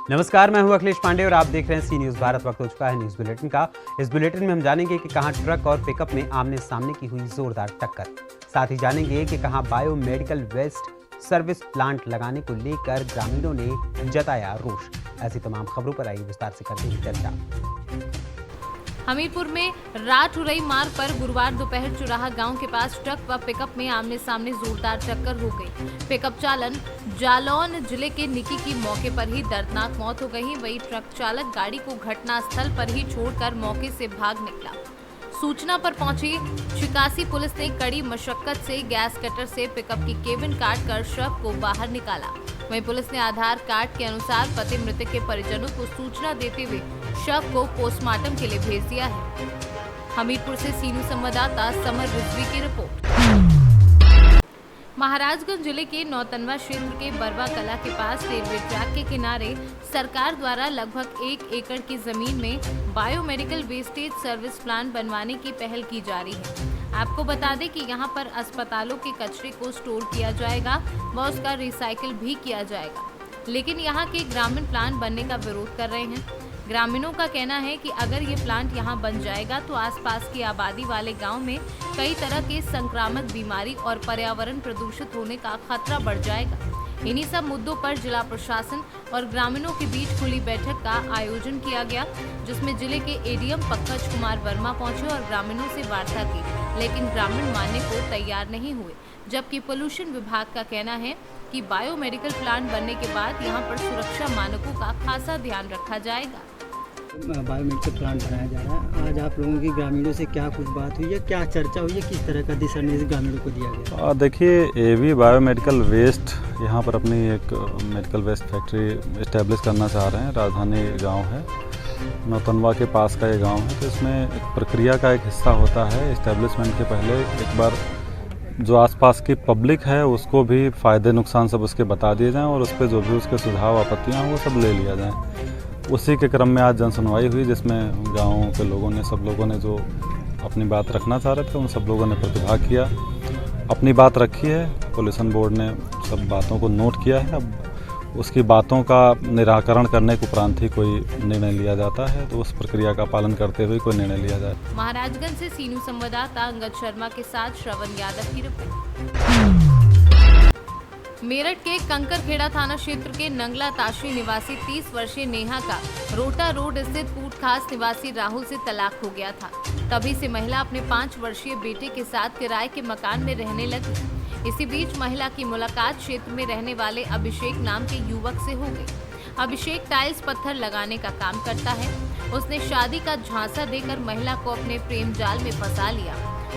नमस्कार, मैं हूं अखिलेश पांडे और आप देख रहे हैं सी न्यूज भारत। वक्त हो चुका है न्यूज बुलेटिन का। इस बुलेटिन में हम जानेंगे कि कहां ट्रक और पिकअप में आमने सामने की हुई जोरदार टक्कर। साथ ही जानेंगे कि कहां biomedical waste service plant लगाने को लेकर ग्रामीणों ने जताया रोष। ऐसी तमाम खबरों पर आइए विस्तार से करते हैं चर्चा। हमीरपुर में राठ उरई मार्ग पर गुरुवार दोपहर चुराहा गांव के पास ट्रक व पिकअप में आमने सामने जोरदार टक्कर हो गई। पिकअप चालक जालौन जिले के निकी की मौके पर ही दर्दनाक मौत हो गई। वहीं ट्रक चालक गाड़ी को घटनास्थल पर ही छोड़कर मौके से भाग निकला। सूचना पर पहुंची छिकासी पुलिस ने कड़ी मशक्कत से गैस कटर से पिकअप की केबिन काट कर शव को बाहर निकाला। वहीं पुलिस ने आधार कार्ड के अनुसार पति मृतक के परिजनों को सूचना देते हुए शव को पोस्टमार्टम के लिए भेज दिया है। हमीरपुर से सीनू संवाददाता समर रिजवी की रिपोर्ट। महाराजगंज जिले के नौतनवा क्षेत्र के बरवा कला के पास रेलवे ट्रैक के किनारे सरकार द्वारा लगभग 1 एकड़ की जमीन में बायोमेडिकल वेस्टेज सर्विस प्लांट बनवाने की पहल की जा रही है। आपको बता दें कि यहां पर अस्पतालों के कचरे को स्टोर किया जाएगा व उसका रिसाइकिल भी किया जाएगा, लेकिन यहां के ग्रामीण प्लांट बनने का विरोध कर रहे हैं। ग्रामीणों का कहना है कि अगर ये प्लांट यहां बन जाएगा तो आसपास की आबादी वाले गांव में कई तरह के संक्रामक बीमारी और पर्यावरण प्रदूषित होने का खतरा बढ़ जाएगा। इन्हीं सब मुद्दों पर जिला प्रशासन और ग्रामीणों के बीच खुली बैठक का आयोजन किया गया, जिसमें जिले के एडीएम पंकज कुमार वर्मा पहुंचे और ग्रामीणों से वार्ता की, लेकिन ग्रामीण मानने को तैयार नहीं हुए। जबकि पोल्यूशन विभाग का कहना है कि बायोमेडिकल प्लांट बनने के बाद यहां पर सुरक्षा मानकों का खासा ध्यान रखा जाएगा। बायोमेडिकल प्लांट बनाया जा रहा है। आज आप लोगों की ग्रामीणों से क्या कुछ बात हुई है, क्या चर्चा हुई है, किस तरह का दिशा निर्देश ग्रामीणों को दिया गया? देखिए, एवी बायोमेडिकल वेस्ट यहाँ पर अपनी एक मेडिकल वेस्ट फैक्ट्री इस्टेब्लिश करना चाह रहे हैं। राजधानी गांव है, नौतनवा के पास का ये गांव है। तो इसमें एक प्रक्रिया का एक हिस्सा होता है। इस्टेब्लिशमेंट के पहले एक बार जो आसपास की पब्लिक है उसको भी फ़ायदे नुकसान सब उसके बता दिए जाएँ और उस पर जो भी उसके सुझाव आपत्तियाँ हैं वो सब ले लिया जाए। उसी के क्रम में आज जन सुनवाई हुई, जिसमें गाँव के लोगों ने, सब लोगों ने जो अपनी बात रखना चाह रहे थे उन सब लोगों ने प्रतिभाग किया, अपनी बात रखी है। पोल्यूशन बोर्ड ने सब बातों को नोट किया है। अब उसकी बातों का निराकरण करने के उपरांत ही कोई निर्णय लिया जाता है, तो उस प्रक्रिया का पालन करते हुए कोई निर्णय लिया जाए। महाराजगंज से सीनू संवाददाता अंगद शर्मा के साथ श्रवण यादव की रिपोर्ट। मेरठ के कंकरखेड़ा थाना क्षेत्र के नंगला ताशी निवासी 30 वर्षीय नेहा का रोटा रोड स्थित पूटखास निवासी राहुल से तलाक हो गया था। तभी से महिला अपने 5 वर्षीय बेटे के साथ किराए के मकान में रहने लगी। इसी बीच महिला की मुलाकात क्षेत्र में रहने वाले अभिषेक नाम के युवक से हो गई। अभिषेक टाइल्स पत्थर लगाने का काम करता है। उसने शादी का झांसा देकर महिला को अपने प्रेम जाल में फंसा लिया।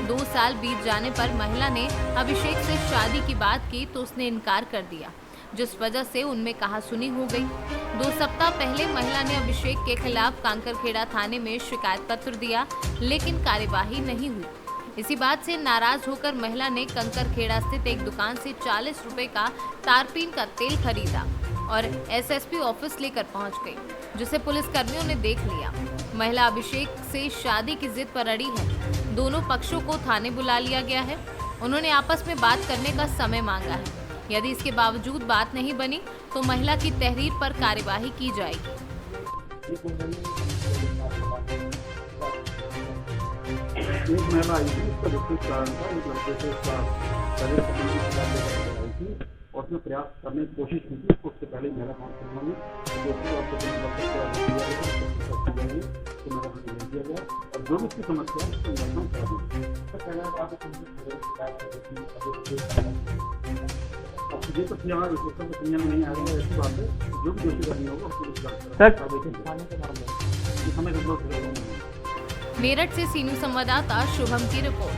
2 साल बीत जाने पर महिला ने अभिषेक से शादी की बात की तो उसने इनकार कर दिया, जिस वजह से उनमें कहासुनी हो गई। 2 सप्ताह पहले महिला ने अभिषेक के खिलाफ कांकरखेड़ा थाने में शिकायत पत्र दिया, लेकिन कार्यवाही नहीं हुई। इसी बात से नाराज होकर महिला ने कंकरखेड़ा स्थित एक दुकान से 40 रुपए का तारपीन का तेल खरीदा और एसएसपी ऑफिस लेकर पहुंच गई, जिसे पुलिसकर्मियों ने देख लिया। महिला अभिषेक से शादी की जिद पर अड़ी है। दोनों पक्षों को थाने बुला लिया गया है। उन्होंने आपस में बात करने का समय मांगा है। यदि इसके बावजूद बात नहीं बनी तो महिला की तहरीर पर कार्यवाही की जाएगी। एक महिला आई थी, उसका विशेष कारण था, एक लड़के से उसका शरीर संबंधी शिकायत लेकर आई थी और उसने प्रयास करने की कोशिश की थी। उससे पहले महिला काउंसिल में दिया गया और जो भी उसकी समस्या है उसको निराकरण करा दिया। अब ये तो प्रक्रिया में नहीं आ रही है, ऐसी बात है। जो भी दोषी करनी होगा उसको मेरठ से सीनू संवाददाता शुभम की रिपोर्ट।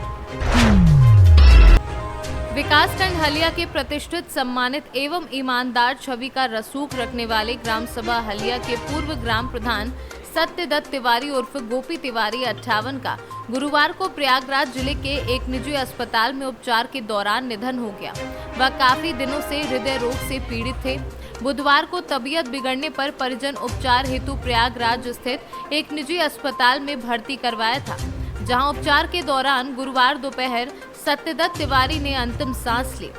विकासखंड हलिया के प्रतिष्ठित, सम्मानित एवं ईमानदार छवि का रसूख रखने वाले ग्राम सभा हलिया के पूर्व ग्राम प्रधान सत्यदत्त तिवारी उर्फ गोपी तिवारी 58 का गुरुवार को प्रयागराज जिले के एक निजी अस्पताल में उपचार के दौरान निधन हो गया। वह काफी दिनों से हृदय रोग से पीड़ित थे। बुधवार को तबीयत बिगड़ने पर परिजन उपचार हेतु प्रयागराज स्थित एक निजी अस्पताल में भर्ती करवाया था, जहां उपचार के दौरान गुरुवार दोपहर सत्यदत्त तिवारी ने अंतिम सांस ली।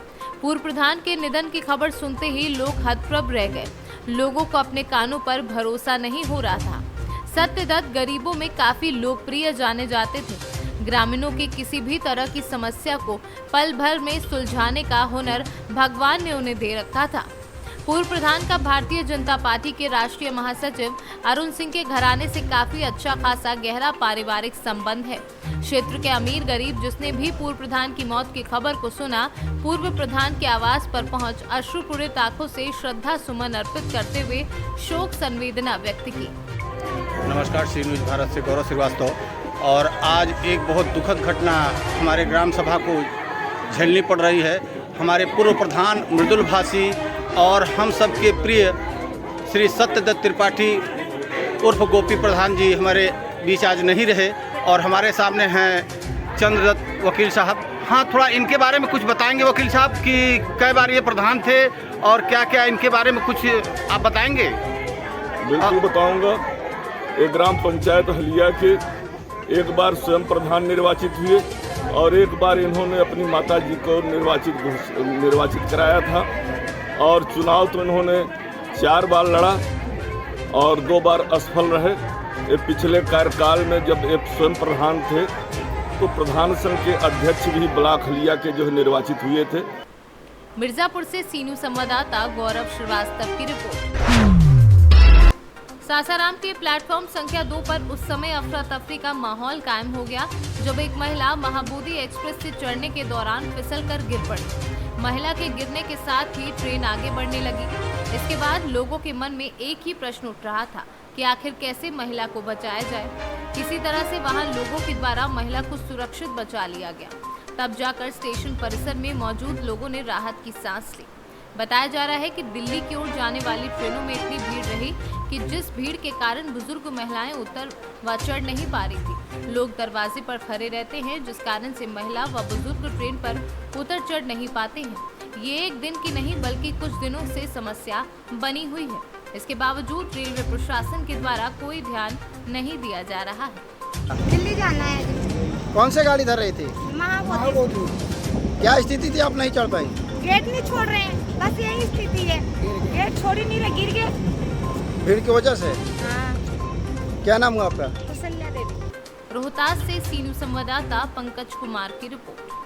पूर्व प्रधान के निधन की खबर सुनते ही लोग हतप्रभ रह गए। लोगों को अपने कानों पर भरोसा नहीं हो रहा था। सत्यदत्त गरीबों में काफी लोकप्रिय जाने जाते थे। ग्रामीणों की किसी भी तरह की समस्या को पल भर में सुलझाने का हुनर भगवान ने उन्हें दे रखा था। पूर्व प्रधान का भारतीय जनता पार्टी के राष्ट्रीय महासचिव अरुण सिंह के घराने से काफी अच्छा खासा गहरा पारिवारिक संबंध है। क्षेत्र के अमीर गरीब जिसने भी पूर्व प्रधान की मौत की खबर को सुना, पूर्व प्रधान के आवास पर पहुंच अश्रुपूरित आंखों से श्रद्धा सुमन अर्पित करते हुए शोक संवेदना व्यक्त की। नमस्कार, सी न्यूज़ भारत से गौरव श्रीवास्तव। और आज एक बहुत दुखद घटना हमारे ग्राम सभा को झेलनी पड़ रही है। हमारे पूर्व प्रधान मृदुल भाषी और हम सबके प्रिय श्री सत्यदत्त त्रिपाठी उर्फ गोपी प्रधान जी हमारे बीच आज नहीं रहे और हमारे सामने हैं चंद्रदत्त वकील साहब। हाँ, थोड़ा इनके बारे में कुछ बताएंगे वकील साहब कि कई बार ये प्रधान थे और क्या क्या इनके बारे में कुछ आप बताएंगे? बिल्कुल बताऊंगा। एक ग्राम पंचायत हलिया के एक बार स्वयं प्रधान निर्वाचित हुए और एक बार इन्होंने अपनी माता जी को निर्वाचित कराया था और चुनाव तो इन्होंने 4 बार लड़ा और 2 बार असफल रहे। ये पिछले कार्यकाल में जब ये स्वयं प्रधान थे तो प्रधान संघ के अध्यक्ष भी ब्लॉक हलिया के जो निर्वाचित हुए थे। मिर्जापुर से सीनू संवाददाता गौरव श्रीवास्तव की रिपोर्ट। सासाराम के प्लेटफॉर्म संख्या 2 पर उस समय अफरा तफरी का माहौल कायम हो गया जब एक महिला महाबोधि एक्सप्रेस से चढ़ने के दौरान फिसलकर गिर पड़ी। महिला के गिरने के साथ ही ट्रेन आगे बढ़ने लगी। इसके बाद लोगों के मन में एक ही प्रश्न उठ रहा था कि आखिर कैसे महिला को बचाया जाए। किसी तरह से वहां लोगों के द्वारा महिला को सुरक्षित बचा लिया गया। तब जाकर स्टेशन परिसर में मौजूद लोगों ने राहत की सांस ली। बताया जा रहा है कि दिल्ली की ओर जाने वाली ट्रेनों में इतनी भीड़ रही कि जिस भीड़ के कारण बुजुर्ग महिलाएं उतर व चढ़ नहीं पा रही थी। लोग दरवाजे पर खड़े रहते हैं जिस कारण से महिला व बुजुर्ग ट्रेन पर उतर चढ़ नहीं पाते हैं। ये एक दिन की नहीं बल्कि कुछ दिनों से समस्या बनी हुई है। इसके बावजूद रेलवे प्रशासन के द्वारा कोई ध्यान नहीं दिया जा रहा है। दिल्ली जाना है। कौन से गाड़ी धर रही थी? महाबोधि। क्या स्थिति थी, आप नहीं चढ़ पाई? गेट नहीं छोड़ रहे हैं, बस यही स्थिति है। गेट छोड़ ही नहीं रहे, गिर गए भीड़ की वजह से। हाँ। क्या नाम हुआ आपका? कौशल्या देवी। रोहतास से सीनू संवाददाता पंकज कुमार की रिपोर्ट।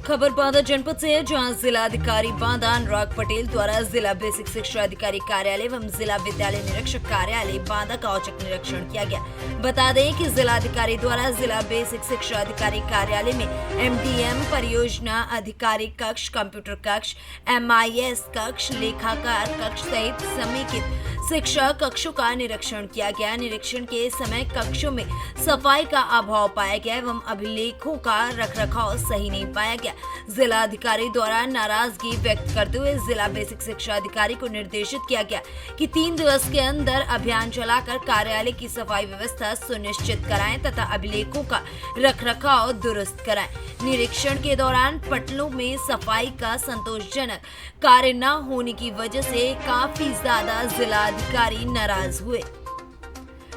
खबर बांदा जनपद से है, जहां जिलाधिकारी बांदा अनुराग पटेल द्वारा जिला बेसिक शिक्षा अधिकारी कार्यालय एवं जिला विद्यालय निरीक्षक कार्यालय बांदा का औचक निरीक्षण किया गया। बता दें कि जिलाधिकारी द्वारा जिला बेसिक शिक्षा अधिकारी कार्यालय में MDM परियोजना अधिकारी कक्ष, कंप्यूटर कक्ष, MIS कक्ष, लेखाकार कक्ष सहित समेकित शिक्षा कक्षों का निरीक्षण किया गया। निरीक्षण के समय कक्षों में सफाई का अभाव पाया गया एवं अभिलेखों का रखरखाव सही नहीं पाया गया। जिला अधिकारी द्वारा नाराजगी व्यक्त करते हुए जिला बेसिक शिक्षा अधिकारी को निर्देशित किया गया कि 3 दिवस के अंदर अभियान चलाकर कार्यालय की सफाई व्यवस्था सुनिश्चित कराएं तथा अभिलेखों का रखरखाव दुरुस्त कराएं। निरीक्षण के दौरान पटलों में सफाई का संतोषजनक कार्य न होने की वजह से काफी ज्यादा जिला अधिकारी नाराज हुए।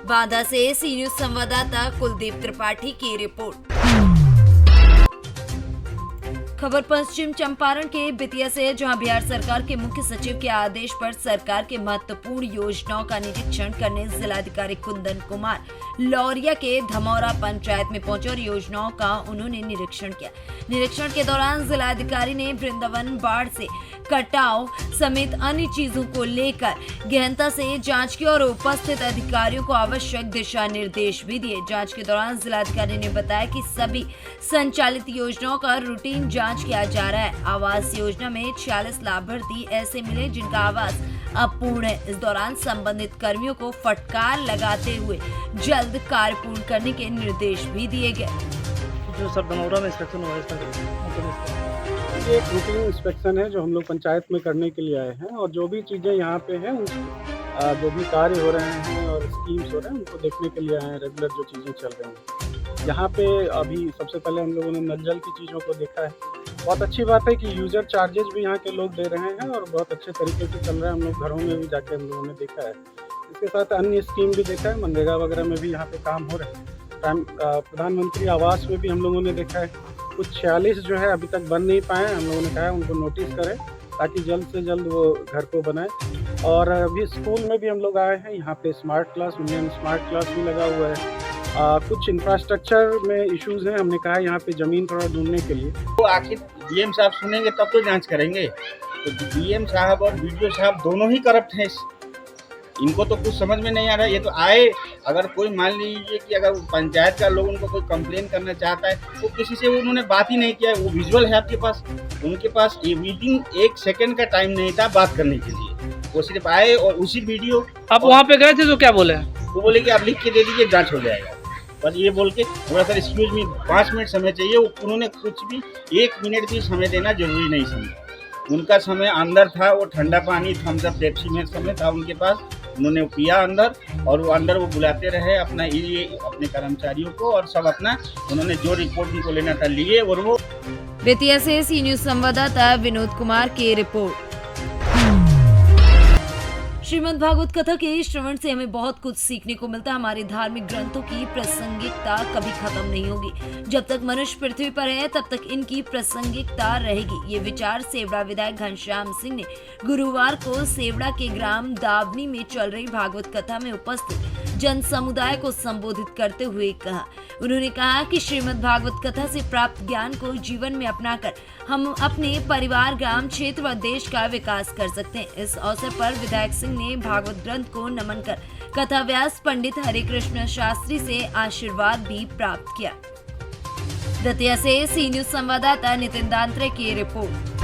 बांदा से सी न्यूज़ संवाददाता कुलदीप त्रिपाठी की रिपोर्ट। खबर पश्चिम चंपारण के बेतिया से है, जहां बिहार सरकार के मुख्य सचिव के आदेश पर सरकार के महत्वपूर्ण योजनाओं का निरीक्षण करने जिलाधिकारी कुंदन कुमार लौरिया के धमौरा पंचायत में पहुंचे और योजनाओं का उन्होंने निरीक्षण किया। निरीक्षण के दौरान जिलाधिकारी ने वृंदावन बाढ़ से कटाव समेत अन्य चीजों को लेकर गहनता से जांच की और उपस्थित अधिकारियों को आवश्यक दिशा निर्देश भी दिए। जांच के दौरान जिलाधिकारी ने बताया कि सभी संचालित योजनाओं का रूटीन जांच किया जा रहा है। आवास योजना में 46 लाभार्थी ऐसे मिले जिनका आवास अपूर्ण है। इस दौरान संबंधित कर्मियों को फटकार लगाते हुए जल्द कार्य पूर्ण करने के निर्देश भी दिए गए। जो सर धमौरा में इंस्पेक्शन हुआ है, ये एक रूटीन इंस्पेक्शन है जो हम लोग पंचायत में करने के लिए आए हैं और जो भी चीज़ें यहाँ पे हैं, जो भी कार्य हो रहे हैं और स्कीम्स हो रहे हैं उनको देखने के लिए आए हैं। रेगुलर जो चीज़ें चल रही हैं यहाँ पे, अभी सबसे पहले हम लोगों ने नल जल की चीज़ों को देखा है। बहुत अच्छी बात है कि यूज़र चार्जेस भी यहाँ के लोग दे रहे हैं और बहुत अच्छे तरीके से चल रहा है। हम लोग घरों में भी जाके हम लोगों ने देखा है। इसके साथ अन्य स्कीम भी देखा है, मनरेगा वगैरह में भी यहाँ पे काम हो रहे हैं। प्रधानमंत्री आवास में भी हम लोगों ने देखा है कुछ 46 जो है अभी तक बन नहीं पाए। हम लोगों ने कहा है उनको नोटिस करें ताकि जल्द से जल्द वो घर को बनाए। और अभी स्कूल में भी हम लोग आए हैं, यहाँ पे smart class, Indian smart class भी लगा हुआ है। कुछ इंफ्रास्ट्रक्चर में इश्यूज़ हैं, हमने कहा यहाँ पे ज़मीन थोड़ा ढूंढने के लिए। तो आखिर डीएम साहब सुनेंगे तब तो जांच करेंगे। तो डीएम साहब और बीडीओ साहब दोनों ही करप्ट हैं। इनको तो कुछ समझ में नहीं आ रहा है। ये तो आए, अगर कोई मान लीजिए कि अगर पंचायत का लोग उनको कोई कंप्लेन करना चाहता है तो किसी से उन्होंने बात ही नहीं किया। वो विजुअल है आपके पास, उनके पास ये मीटिंग 1 सेकंड का टाइम नहीं था बात करने के लिए। वो सिर्फ आए और उसी वीडियो, आप वहाँ पे गए थे तो क्या बोले? वो बोले कि आप लिख के दे दीजिए, जांच हो जाएगा। बस ये बोल के थोड़ा सा एक्सक्यूज मी 5 मिनट समय चाहिए। उन्होंने कुछ भी 1 मिनट भी समय देना जरूरी नहीं समझा। उनका समय अंदर था, वो ठंडा पानी थम्स अप पेप्सी में समय था उनके पास, उन्होंने पिया अंदर, और वो अंदर वो बुलाते रहे अपना ये अपने कर्मचारियों को, और सब अपना उन्होंने जो रिपोर्ट उनको लेना था लिए। और वो बेतिया से सी न्यूज संवाददाता विनोद कुमार की रिपोर्ट। श्रीमद् भागवत कथा के श्रवण से हमें बहुत कुछ सीखने को मिलता है। हमारे धार्मिक ग्रंथों की प्रासंगिकता कभी खत्म नहीं होगी। जब तक मनुष्य पृथ्वी पर है तब तक इनकी प्रासंगिकता रहेगी। ये विचार सेवड़ा विधायक घनश्याम सिंह ने गुरुवार को सेवड़ा के ग्राम दावनी में चल रही भागवत कथा में उपस्थित जन समुदाय को संबोधित करते हुए कहा। उन्होंने कहा कि श्रीमद् भागवत कथा से प्राप्त ज्ञान को जीवन में अपनाकर हम अपने परिवार, ग्राम, क्षेत्र व देश का विकास कर सकते हैं। इस अवसर पर विधायक सिंह ने भागवत ग्रंथ को नमन कर कथा व्यास पंडित हरे कृष्ण शास्त्री से आशीर्वाद भी प्राप्त किया। दतिया से सी न्यूज संवाददाता नितिन दांत्रे की रिपोर्ट।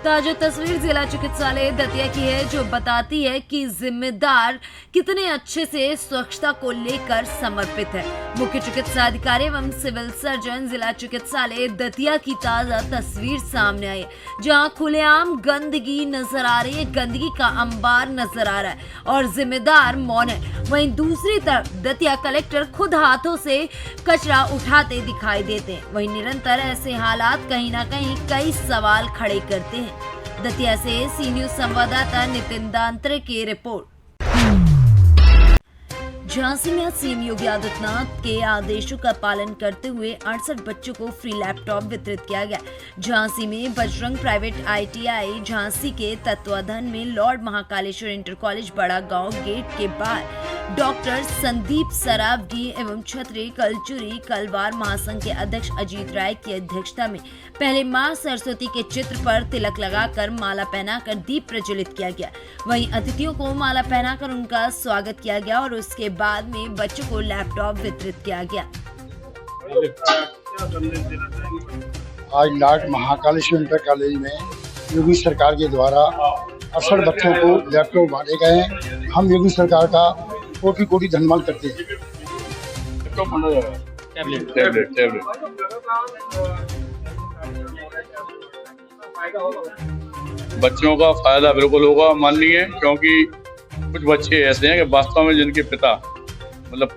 ताजा तस्वीर जिला चिकित्सालय दतिया की है, जो बताती है कि जिम्मेदार कितने अच्छे से स्वच्छता को लेकर समर्पित है। मुख्य चिकित्सा अधिकारी एवं सिविल सर्जन जिला चिकित्सालय दतिया की ताजा तस्वीर सामने आई है, जहां खुलेआम गंदगी नजर आ रही है, गंदगी का अंबार नजर आ रहा है और जिम्मेदार मौन है। वहीं दूसरी तरफ दतिया कलेक्टर खुद हाथों से कचरा उठाते दिखाई देते हैं। वहीं निरंतर ऐसे हालात कहीं न कहीं कई सवाल खड़े करते हैं। दतिया से सी न्यूज संवाददाता नितिन दांत्रे की रिपोर्ट। झांसी में सीएम योगी आदित्यनाथ के आदेशों का पालन करते हुए 68 बच्चों को फ्री लैपटॉप वितरित किया गया। झांसी में बजरंग प्राइवेट ITI झांसी के तत्वाधान में लॉर्ड महाकालेश्वर इंटर कॉलेज बड़ा गांव गेट के बाहर डॉक्टर संदीप सरावगी एवं छत्री कलचुरी कलवार महासंघ के अध्यक्ष अजीत राय की अध्यक्षता में पहले मां सरस्वती के चित्र पर तिलक लगाकर माला पहनाकर दीप प्रज्वलित किया गया। वहीं अतिथियों को माला पहनाकर उनका स्वागत किया गया और उसके बाद में बच्चों को लैपटॉप वितरित किया गया। आज लॉर्ड महाकालेश्वर इंटर कॉलेज में योगी सरकार के द्वारा 68 बच्चों को लैपटॉप बांटे गए हैं। हम योगी सरकार का कोटि कोटि धन्यवाद करते हैं। बच्चों का फायदा बिल्कुल होगा माननीय, क्योंकि कुछ बच्चे ऐसे हैं कि वास्तव में जिनके पिता मतलब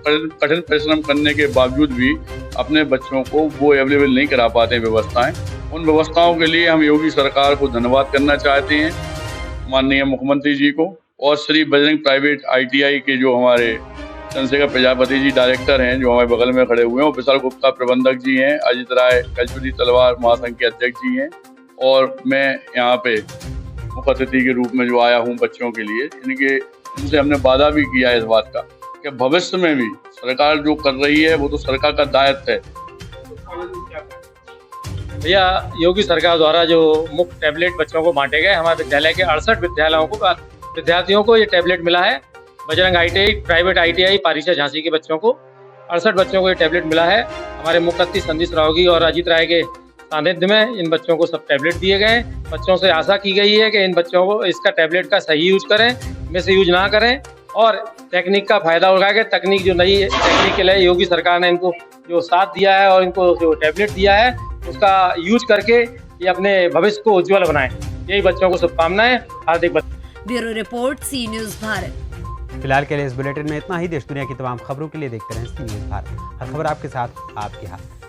कठिन परिश्रम करने के बावजूद भी अपने बच्चों को वो अवेलेबल नहीं करा पाते व्यवस्थाएं। उन व्यवस्थाओं के लिए हम योगी सरकार को धन्यवाद करना चाहते हैं, माननीय मुख्यमंत्री जी को, और श्री बजरंग प्राइवेट ITI के जो हमारे चंद्रशेखर प्रजापति जी डायरेक्टर हैं जो हमारे बगल में खड़े हुए हैं, और विशाल गुप्ता प्रबंधक जी हैं, अजित राय कलचुरी तलवार महासंघ के अध्यक्ष जी हैं, और मैं यहाँ पे मुख्य अतिथि के रूप में जो आया हूँ बच्चों के लिए। इनसे हमने वादा भी किया है इस बात का कि भविष्य में भी सरकार जो कर रही है वो तो सरकार का दायित्व है। भैया योगी सरकार द्वारा जो मुफ्त टैबलेट बच्चों को बांटे गए, हमारे विद्यालय के 68 विद्यार्थियों को ये टैबलेट मिला है। Bajrang ITI private ITI Parichha Jhansi के बच्चों को 68 बच्चों को ये टैबलेट मिला है। हमारे मुख्य अतिथि संदीप सरावगी और अजीत राय के सानिध्य में इन बच्चों को सब टैबलेट दिए गए। बच्चों से आशा की गई है कि इन बच्चों को इसका टैबलेट का सही यूज करें, मिस यूज ना करें और तकनीक का फायदा उठाएं। तकनीक जो नई तकनीक के लिए योगी सरकार ने इनको जो साथ दिया है और इनको जो टैबलेट दिया है उसका यूज करके ये अपने भविष्य को उज्ज्वल बनाएं। यही बच्चों को शुभकामनाएं। हार्दिक bureau report C news Bharat. फिलहाल के लिए इस बुलेटिन में इतना ही। देश दुनिया की तमाम खबरों के लिए देखते रहें सी न्यूज भारत। हर खबर आपके साथ, आपके हाथ।